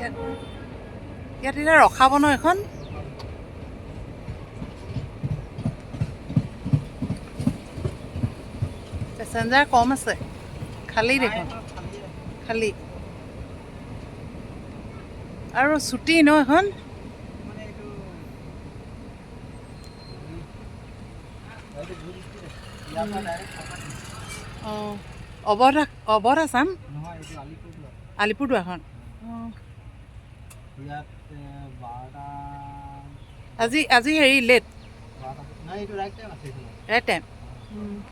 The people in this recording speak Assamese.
ইয়াত এতিয়া ৰখাব ন এখন পেচেঞ্জাৰ কম আছে খালী দেখোন খালী আৰু ছুটি ন এখন অঁ অৱধ আছাম আলিপুৰদুৱাৰখন অঁ আজি হেৰি লেট ৰাইট টাইম